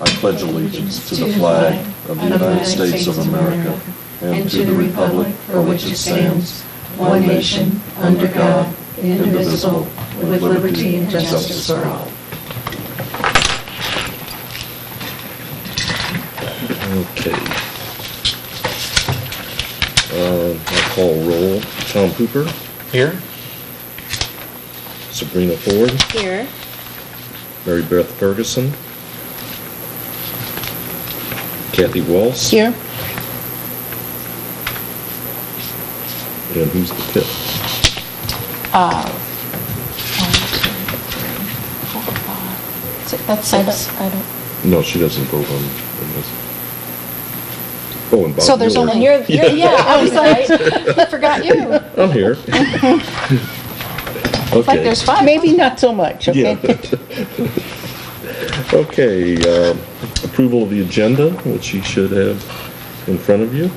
I pledge allegiance to the flag of the United States of America and to the republic for which it stands, one nation, under God, indivisible, with liberty and justice for all. Okay. I'll call roll. Tom Cooper. Here. Sabrina Ford. Here. Mary Beth Ferguson. Kathy Walsh. Here. And who's the fifth? 1, 2, 3, 4, 5. That's 6. I don't. No, she doesn't vote on this. Oh, and Bob So there's Miller. only yeah. I was like, I forgot you. I'm here. It's like there's 5. Maybe not so much, okay? Yeah. Okay, approval of the agenda, which you should have in front of you.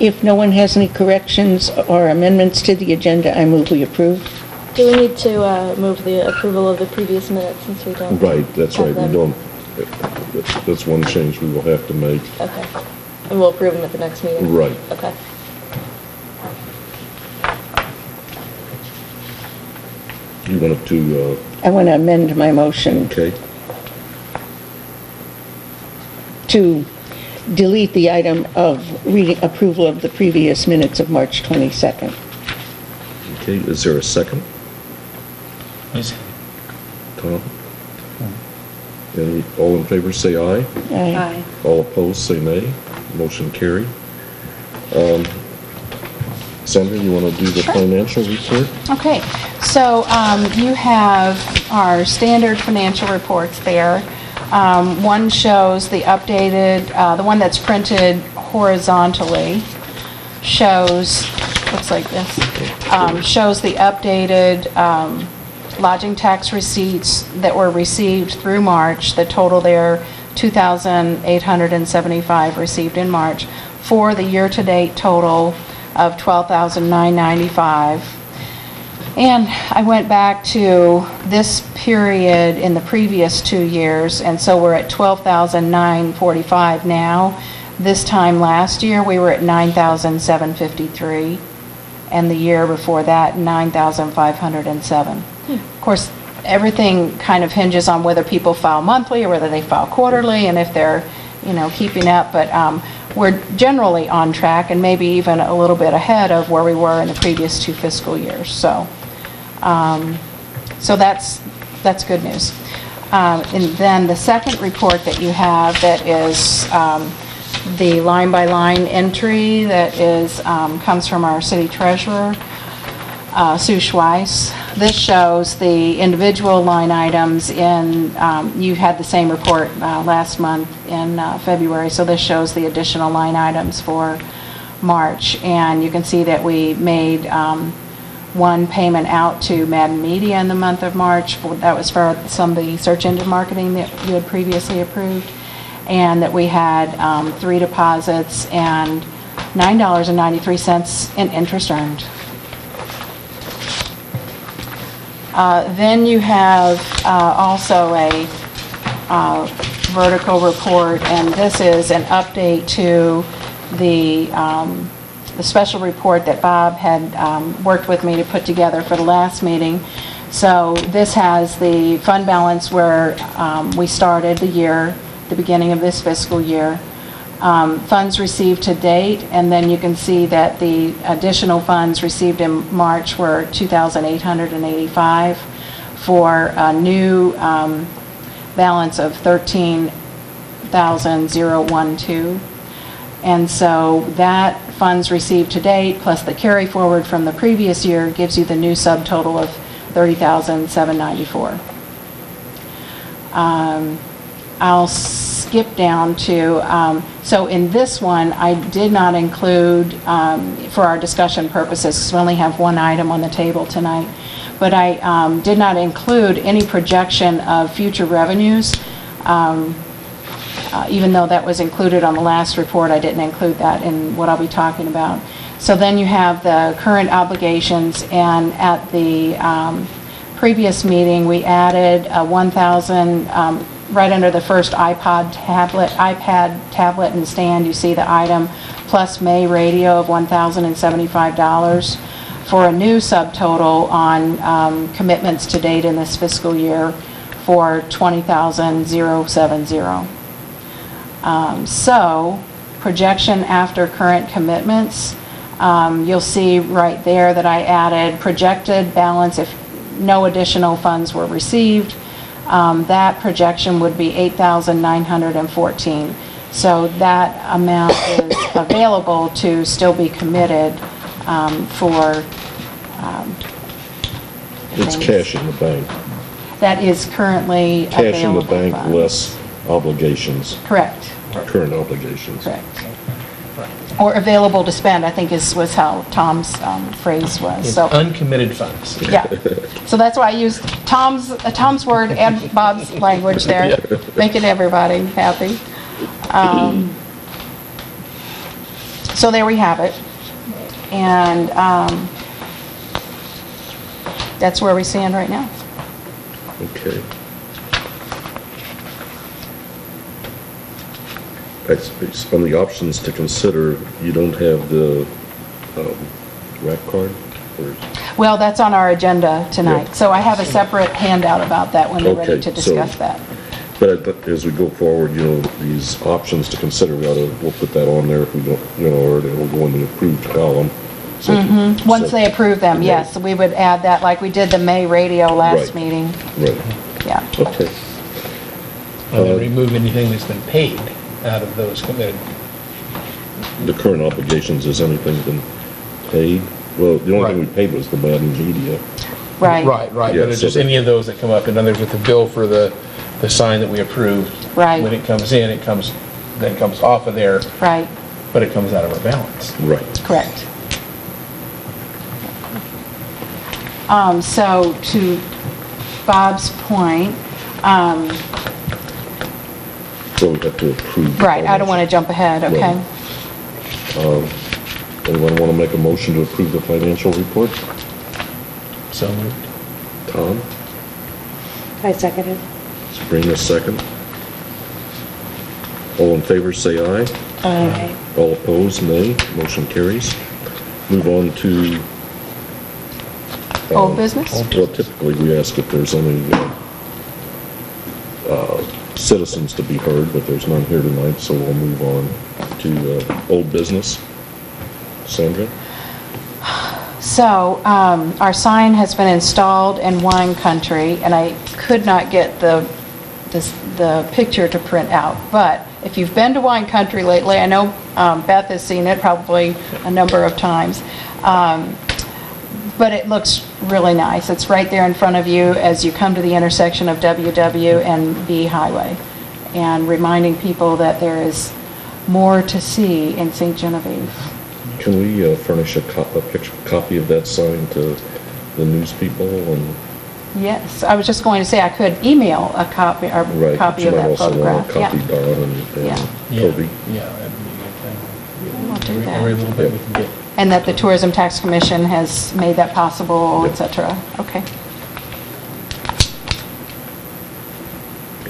If no one has any corrections or amendments to the agenda, I move we approve. Do we need to move the approval of the previous minutes since we don't? Right, that's have right, we them? don't, that's one change we will have to make. Okay. And we'll approve them at the next meeting? Right. Okay. You wanted to, I want to amend my motion okay, to delete the item of reading approval of the previous minutes of March 22nd. okay, is there a second? Yes. Tom? Any, all in favor say aye. Aye. All opposed say nay. Motion carried. Sandra, you want to do the financial report? Okay, so you have our standard financial reports there. One shows the updated, the one that's printed horizontally shows, looks like this, shows the updated lodging tax receipts that were received through March. The total there, 2,875 received in March, for the year-to-date total of 12,995. And I went back to this period in the previous 2 years, and so we're at 12,945 now. This time last year, we were at 9,753, and the year before that, 9,507. Of course, everything kind of hinges on whether people file monthly or whether they file quarterly, and if they're, keeping up, but we're generally on track and maybe even a little bit ahead of where we were in the previous 2 fiscal years. So that's good news. And then the second report that you have that is the line-by-line entry that is comes from our city treasurer, Sue Schweiss. This shows the individual line items in, you had the same report last month in February, so this shows the additional line items for March. And you can see that we made one payment out to Madden Media in the month of March. That was for some of the search engine marketing that you had previously approved. And that we had 3 deposits and $9.93 in interest earned. Then you have also a vertical report, and this is an update to the special report that Bob had worked with me to put together for the last meeting. So this has the fund balance where we started the year, the beginning of this fiscal year. Funds received to date, and then you can see that the additional funds received in March were 2,885 for a new balance of 13,012. And so that funds received to date plus the carry forward from the previous year gives you the new subtotal of 30,794. I'll skip down to, so in this one, I did not include, for our discussion purposes, because we only have one item on the table tonight, but I did not include any projection of future revenues. Even though that was included on the last report, I didn't include that in what I'll be talking about. So then you have the current obligations, and at the previous meeting, we added 1,000 right under the first iPad, tablet, and stand, you see the item plus May radio of $1,075 for a new subtotal on commitments to date in this fiscal year for $20,070. So, projection after current commitments, you'll see right there that I added projected balance if no additional funds were received. That projection would be $8,914. So that amount is available to still be committed for It's things. cash in the bank. That is currently Cash in the available bank funds. less obligations, Correct, current obligations. correct. Or available to spend, I think was how Tom's phrase was. It's So, uncommitted funds. yeah. So that's why I used Tom's word and Bob's language there, making everybody happy. So there we have it. And that's where we stand right now. Okay. On the options to consider, you don't have the RAC card? Or- Well, that's on our agenda tonight. Yeah. So I have a separate handout about that when we're ready Okay, to discuss so- that. But as we go forward, these options to consider, we'll put that on there if we don't, or it'll go in the approved column. So Once they approve them, Right. yes, we would add that like we did the May radio last Right. meeting. Right, Yeah. okay. And then remove anything that's been paid out of those committed. The current obligations, has anything been paid? Well, the only thing we Right. paid was the Madden Media. Right. Right, Yeah, but it's so just that- any of those that come up, in others with the bill for the sign that we approved. Right. When it comes in, then comes off of there, Right, but it comes out of our balance. Right. correct. So to Bob's point, So we have to approve. the right, I don't want to financial. jump ahead, okay? Anyone want to make a motion to approve the financial report? So moved. Tom? I second it. Sabrina, second. All in favor, say aye. Aye. All opposed, nay. Motion carries. Move on to... Old business? Well, typically, we ask if there's any citizens to be heard, but there's none here tonight, so we'll move on to old business. Sandra? So, our sign has been installed in wine country, and I could not get the picture to print out. But if you've been to wine country lately, I know Beth has seen it probably a number of times. But it looks really nice. It's right there in front of you as you come to the intersection of WW and B Highway. And reminding people that there is more to see in St. Genevieve. Can we furnish a copy of that sign to the news people? And Yes, I was just going to say I could email a copy, or right, copy but of you might that also want photograph. to copy Yeah. Don and Yeah. Toby. Yeah, that'd be a good thing. We'll do that. Every little bit we can get. And that the Tourism Tax Commission has made that possible, et cetera. Okay.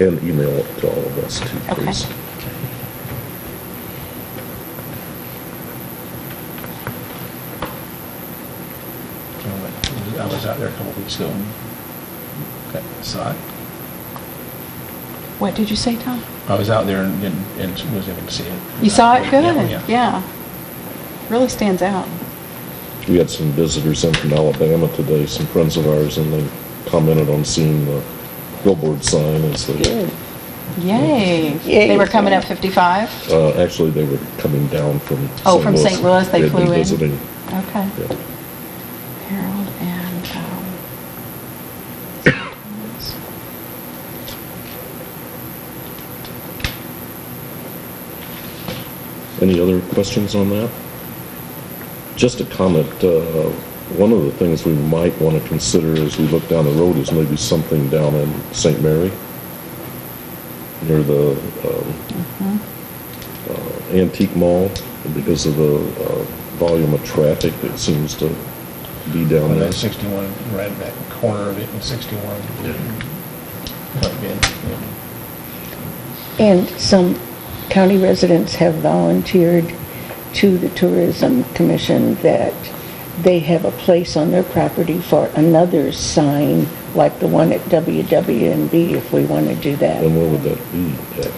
And email it to all of us too, Okay. please. I was out there a couple weeks ago. Okay, saw it. What did you say, Tom? I was out there and was able to see it. You saw it? Good. Yeah. Yeah. Really stands out. We had some visitors in from Alabama today, some friends of ours, and they commented on seeing the billboard sign as they... Good. Yay. Yay. They were coming up 55? Actually, they were coming down from Oh, from St. Louis, they had been flew in? visiting. Okay. Yeah. Harold and, Any other questions on that? Just a comment, one of the things we might want to consider as we look down the road is maybe something down in St. Mary, near the antique mall, because of the volume of traffic that seems to be down On there. that 61, right in that corner of it in 61. Quite good. Yeah. And some county residents have volunteered to the Tourism Commission that they have a place on their property for another sign like the one at WWNB if we want to do that. And where would that be at?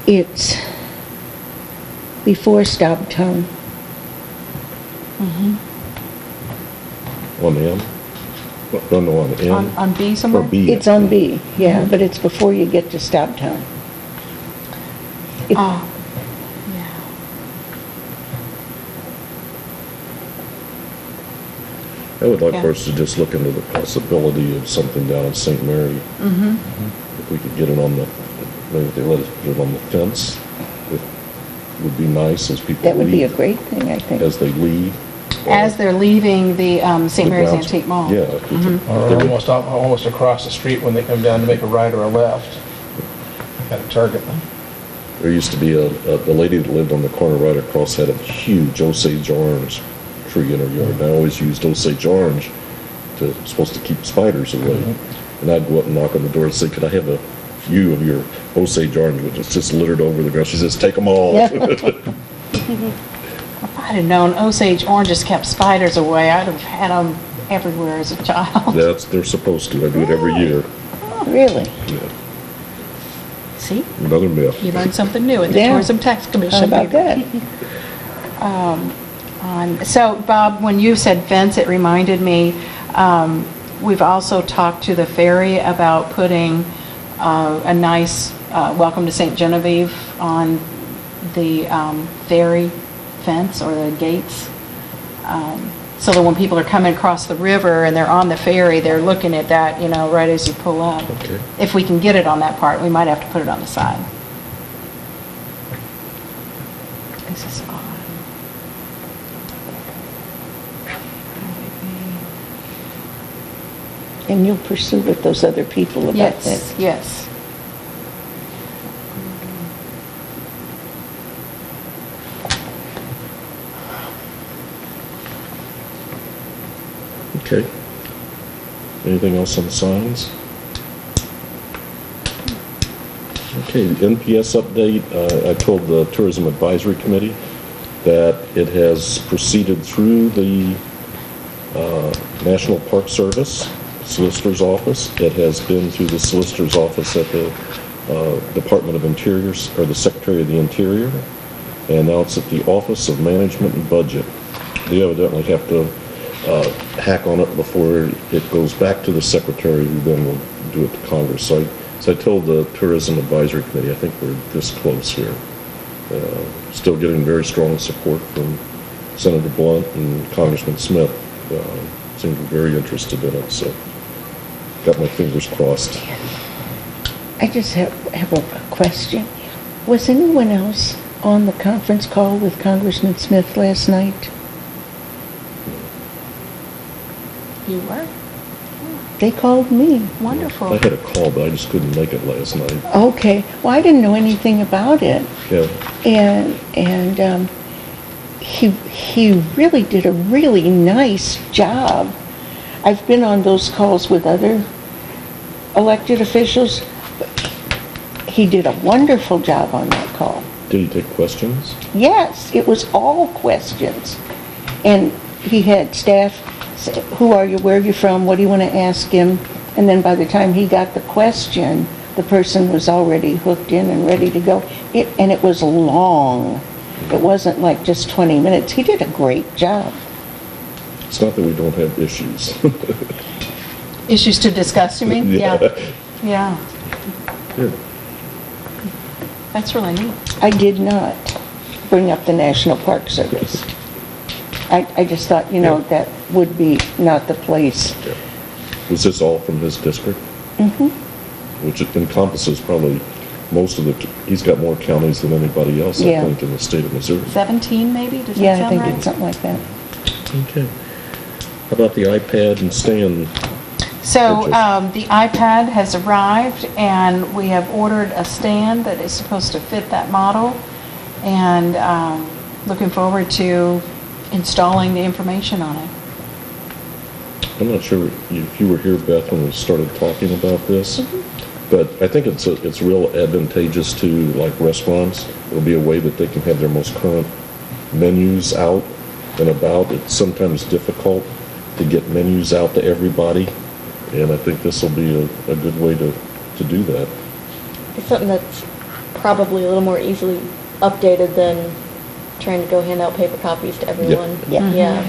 It's before Stobtown. On the M? No, on the M? On B somewhere? Or B? It's on B, yeah, but it's before you get to Stobtown. It- Oh, yeah. I would like Yeah. for us to just look into the possibility of something down in St. Mary. If we could get it on the, maybe if they let us put it on the fence, it would be nice as people That would be a leave, great thing, I think. as they leave. As they're leaving the St. The Mary's grounds- Antique Mall. Yeah. if we could- Or if they- almost across the street when they come down to make a right or a left. Got to target them. There used to be a lady that lived on the corner right across had a huge Osage orange tree in her yard. And I always used Osage orange supposed to keep spiders away. And I'd go up and knock on the door and say, could I have a few of your Osage orange, which is just littered over the ground? She says, take them all. Yeah. If I'd have known Osage oranges kept spiders away, I'd have had them everywhere as a child. They're supposed to. I do it every year. Really? Yeah. See? Another myth. You learned something new at the Yeah. Tourism Tax Commission. How about that? So, Bob, when you said fence, it reminded me, we've also talked to the Ferry about putting a nice welcome to St. Genevieve on the ferry fence or the gates. So that when people are coming across the river and they're on the ferry, they're looking at that, right as you pull up. Okay. If we can get it on that part, we might have to put it on the side. This is odd. And you'll pursue with those other people about that? Yes, yes. Okay. Anything else on signs? Okay, the NPS update. I told the Tourism Advisory Committee that it has proceeded through the National Park Service Solicitor's Office. It has been through the Solicitor's Office at the Department of Interior, or the Secretary of the Interior, and now it's at the Office of Management and Budget. They evidently have to hack on it before it goes back to the Secretary, who then will do it to Congress. So I told the Tourism Advisory Committee, I think we're this close here. Still getting very strong support from Senator Blunt and Congressman Smith. Seem very interested in it, so got my fingers crossed. I just have a question. Was anyone else on the conference call with Congressman Smith last night? You were? They called me. Wonderful. I had a call, but I just couldn't make it last night. Okay, well, I didn't know anything about it. Yeah, And he really did a really nice job. I've been on those calls with other elected officials. He did a wonderful job on that call. did he take questions? Yes, it was all questions. And he had staff say, who are you, where are you from, what do you want to ask him? And then by the time he got the question, the person was already hooked in and ready to go. And it was long. It wasn't like just 20 minutes. He did a great job. It's not that we don't have issues. Issues to discuss, you mean? Yeah. Yeah. Good. That's really neat. I did not bring up the National Park Service. I just thought, that would be not the place. Yeah. Was this all from his district? Mm-hmm. Which encompasses probably most of he's got more counties than anybody else, Yeah. I think, in the state of Missouri. 17 maybe? Does that Yeah, I sound think right? it's something like that. Okay. How about the iPad and stand? So purchase? the iPad has arrived, and we have ordered a stand that is supposed to fit that model, and looking forward to installing the information on it. I'm not sure if you were here, Beth, when we started talking about this, but I think it's real advantageous to like restaurants. It'll be a way that they can have their most current menus out and about. It's sometimes difficult to get menus out to everybody, and I think this will be a good way to do that. It's something that's probably a little more easily updated than trying to go hand out paper copies to everyone. Yeah. Yeah.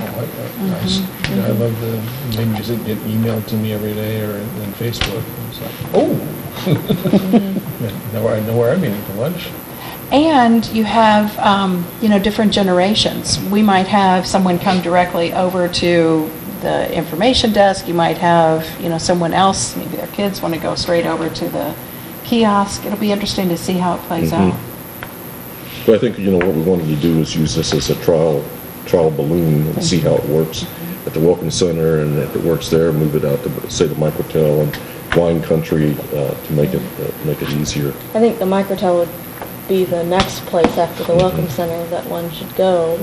I love the menus that get emailed to me every day or on Facebook. It's like, oh! I know where I'm eating for lunch. And you have, different generations. We might have someone come directly over to the information desk. You might have, someone else, maybe their kids want to go straight over to the kiosk. It'll be interesting to see how it plays out. But I think, what we wanted to do is use this as a trial balloon and see how it works at the Welcome Center, and if it works there, move it out to, say, the Microtel and Wine Country to make it easier. I think the Microtel would be the next place after the Welcome Center that one should go.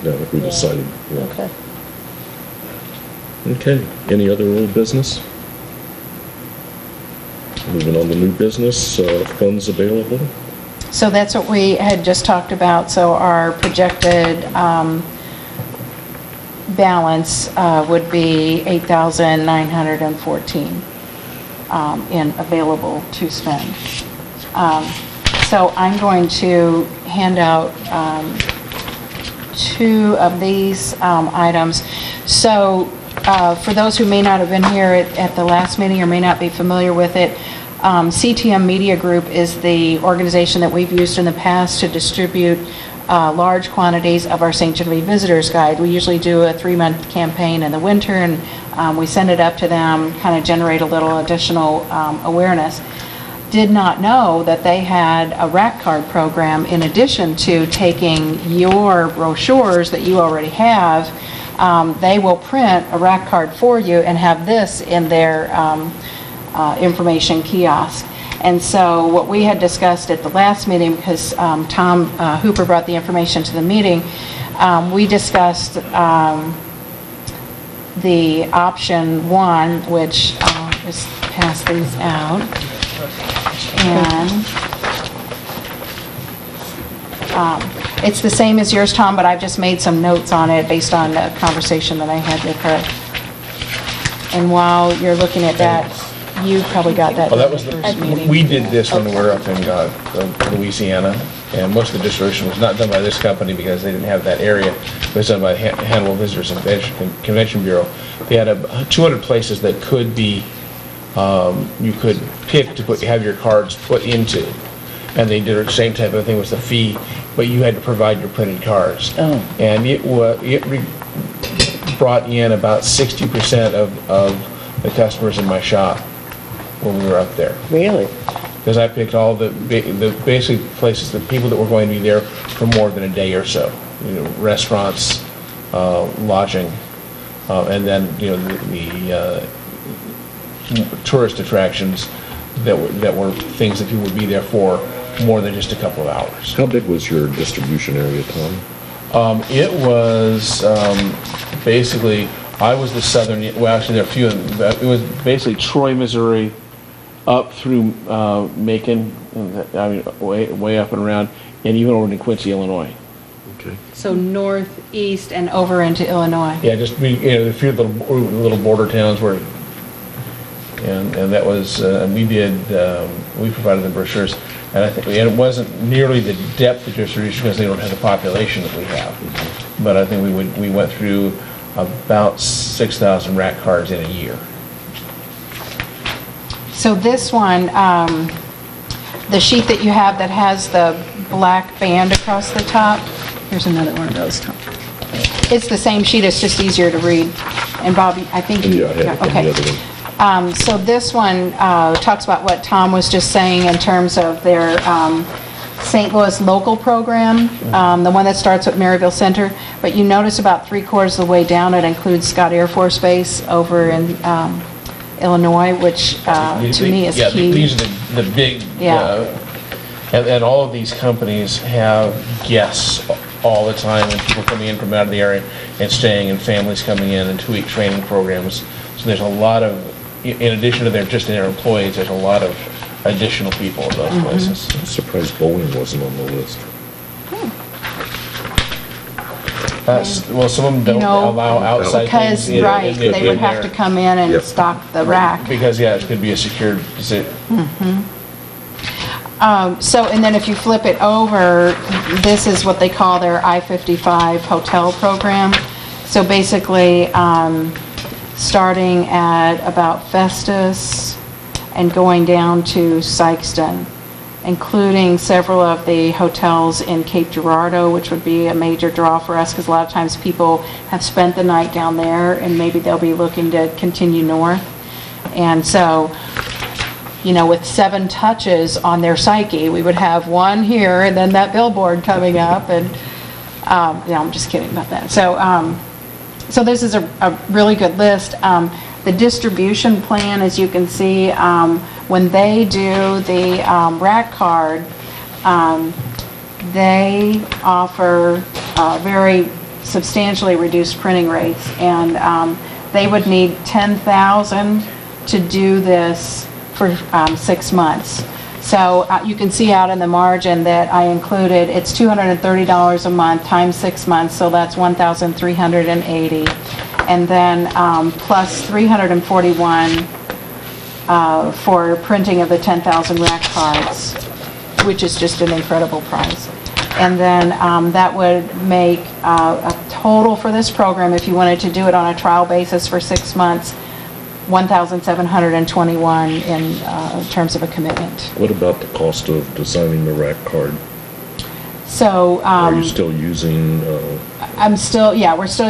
Yeah, if we decided. Yeah. Okay. Okay, any other old business? Moving on to new business, funds available. So that's what we had just talked about. So our projected balance would be $8,914 in available to spend. So I'm going to hand out two of these items. So for those who may not have been here at the last meeting or may not be familiar with it, CTM Media Group is the organization that we've used in the past to distribute large quantities of our St. Genevieve Visitors Guide. We usually do a 3-month campaign in the winter, and we send it up to them, kind of generate a little additional awareness. Did not know that they had a rack card program in addition to taking your brochures that you already have. They will print a rack card for you and have this in their information kiosk. And so what we had discussed at the last meeting, because Tom Hooper brought the information to the meeting, we discussed the option 1, which just pass these out. And it's the same as yours, Tom, but I've just made some notes on it based on the conversation that I had with her. And while you're looking at that, you probably got that. Well, that was meeting. we did this when we were up in Louisiana, and most of the distribution was not done by this company because they didn't have that area. It was done by the Hannibal Visitors and Convention Bureau. They had 200 places that could be, you could pick to have your cards put into, and they did the same type of thing with the fee, but you had to provide your printed cards. Oh. And it brought in about 60% of the customers in my shop when we were up there. Really? Because I picked all the basic places, the people that were going to be there for more than a day or so. Restaurants, lodging, and then the tourist attractions that were things that people would be there for more than just a couple of hours. How big was your distribution area, Tom? It was basically, I was the southern, well, actually there are a few, it was basically Troy, Missouri, up through Macon, way up and around, and even over to Quincy, Illinois. Okay. So northeast and over into Illinois. Yeah, just a few little border towns where, and that was, we provided the brochures, and I think it wasn't nearly the depth of distribution because they don't have the population that we have. But I think we went through about 6,000 rack cards in a year. So this one, the sheet that you have that has the black band across the top, here's another one of those, Tom. It's the same sheet, it's just easier to read. And Bobby, I think you... Yeah, I had it from the other one. So this one talks about what Tom was just saying in terms of their St. Louis local program, the one that starts at Maryville Center. But you notice about 3/4 of the way down, it includes Scott Air Force Base over in Illinois, which to me is key. These are the big, and all of these companies have guests all the time, and people coming in from out of the area and staying, and families coming in, and 2-week training programs. So there's a lot of, in addition to just their employees, there's a lot of additional people at those places. I'm surprised bowling wasn't on the list. Well, some of them don't allow outside Because, things. right, they would have to come in and Yep. stock the rack. Because, yeah, it could be a secured position. So, and then if you flip it over, this is what they call their I-55 hotel program. So basically, starting at about Festus and going down to Sykeston, including several of the hotels in Cape Girardeau, which would be a major draw for us, because a lot of times people have spent the night down there, and maybe they'll be looking to continue north. And so, with 7 touches on their psyche, we would have one here, and then that billboard coming up, and, I'm just kidding about that. So this is a really good list. The distribution plan, as you can see, when they do the rack card, they offer very substantially reduced printing rates, and they would need 10,000 to do this for 6 months. So you can see out in the margin that I included, it's $230 a month times 6 months, so that's $1,380. And then plus $341 for printing of the 10,000 rack cards, which is just an incredible price. And then that would make a total for this program, if you wanted to do it on a trial basis for 6 months, $1,721 in terms of a commitment. What about the cost of designing the rack card? So Are you still using? we're still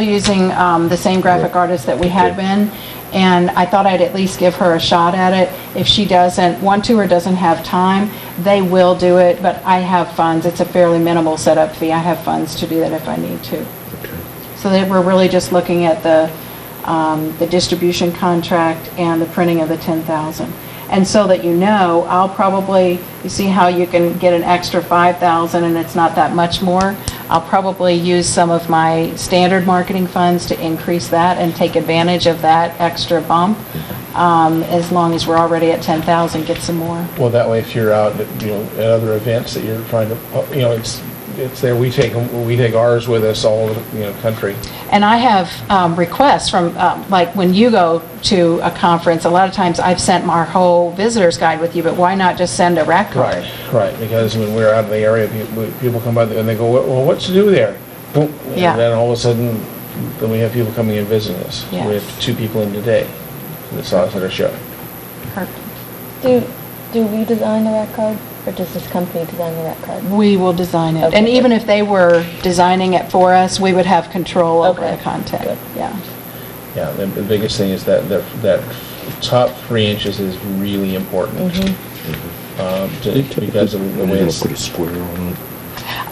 using the same graphic artist that we had Okay. been, and I thought I'd at least give her a shot at it. If she doesn't want to or doesn't have time, they will do it, but I have funds. It's a fairly minimal setup fee. I have funds to do that if I need to. Okay. So we're really just looking at the distribution contract and the printing of the 10,000. And so that I'll probably, you see how you can get an extra 5,000 and it's not that much more? I'll probably use some of my standard marketing funds to increase that and take advantage of that extra bump. As long as we're already at 10,000, get some more. Well, that way, if you're out, at other events that you're trying to, it's there. We take ours with us all over the country. And I have requests from, like when you go to a conference, a lot of times I've sent our whole visitor's guide with you, but why not just send a rack card? Right. Because when we're out of the area, people come by and they go, well, what's to do there? Boom. Yeah. And then all of a sudden, then we have people coming and visiting us. Yes. We have 2 people in today that saw us at our show. Perfect. Do we design the rack card, or does this company design the rack card? We will design it. Okay, And even good. if they were designing it for us, we would have control over Okay, the content. good. Yeah. Yeah, the biggest thing is that top 3 inches is really important. Because of the Are way you it's. gonna put a square on it?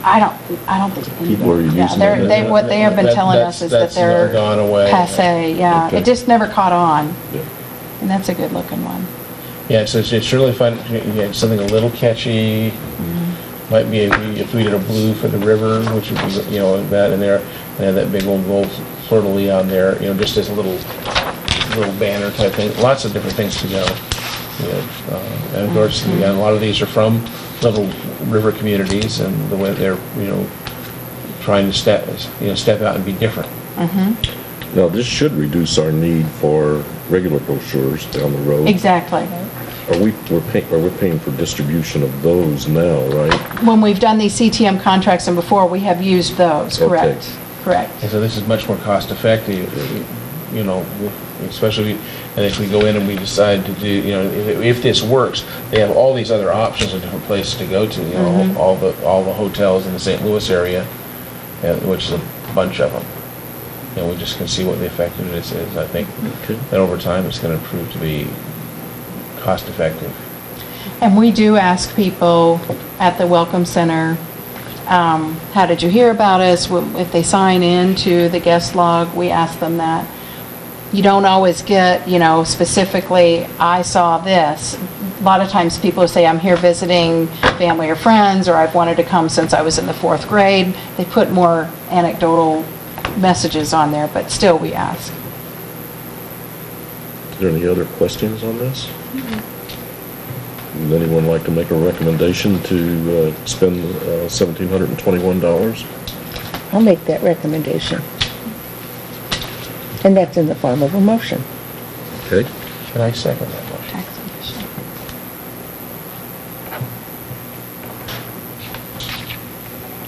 I don't think. People are Yeah, using that. what they have been telling us is that That's they're gone away. passé, yeah. Okay. It just never caught on, Yeah. and that's a good looking one. Yeah, so it's really fun, something a little catchy, might be if we did a blue for the river, which would be, that in there, and have that big old gold fleur-de-lis on there, just as a little banner type thing, lots of different things to go. And of course, a lot of these are from little river communities, and the way they're, trying to step out and be different. Now, this should reduce our need for regular brochures down the road. Exactly. We're paying for distribution of those now, right? When we've done these CTM contracts and before, we have used those, Okay. correct? Correct. And so this is much more cost effective, especially, and if we go in and we decide to do, if this works, they have all these other options of different places to go to, all the hotels in the St. Louis area, which is a bunch of them. We just can see what the effectiveness is. I think Okay. that over time it's going to prove to be cost effective. And we do ask people at the Welcome Center, how did you hear about us? If they sign in to the guest log, we ask them that. You don't always get, specifically, I saw this. A lot of times people say, I'm here visiting family or friends, or I've wanted to come since I was in the 4th grade. They put more anecdotal messages on there, but still we ask. there any other questions on this? Would anyone like to make a recommendation to spend $1,721? I'll make that recommendation. And that's in the form of a motion. Okay. And I second that motion.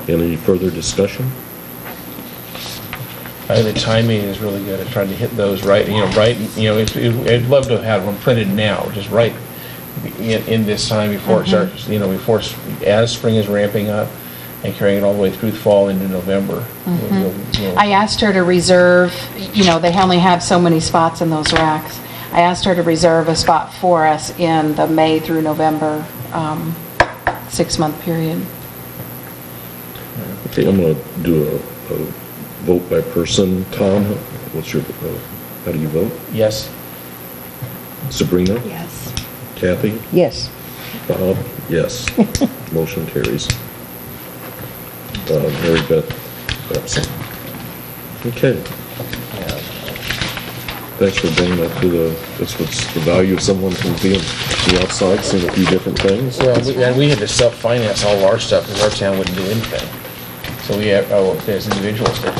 Any further discussion? I think the timing is really good at trying to hit those right, I'd love to have them printed now, just right in this time before it starts, as spring is ramping up and carrying it all the way through the fall into November. I asked her to reserve, they only have so many spots in those racks. I asked her to reserve a spot for us in the May through November 6-month period. Okay, I'm going to do a vote by person. Tom, what's your, how do you vote? Yes. Sabrina? Yes. Kathy? Yes. Bob? Yes. Motion carries. Mary Beth absent. Okay. Thanks for bringing that to that's what's the value of someone from being outside, seeing a few different things. Well, we had to self-finance all our stuff because our town wouldn't do anything. So we have, as individuals did.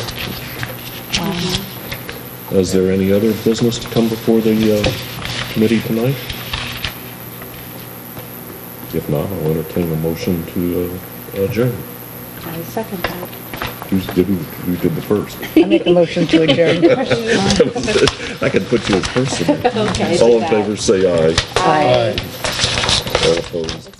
Is there any other business to come before the committee tonight? If not, I'll entertain a motion to adjourn. I second that. Who did the first? I make a motion to adjourn. I can put you as first. Okay, All in do that. favor, say aye. Aye. All opposed.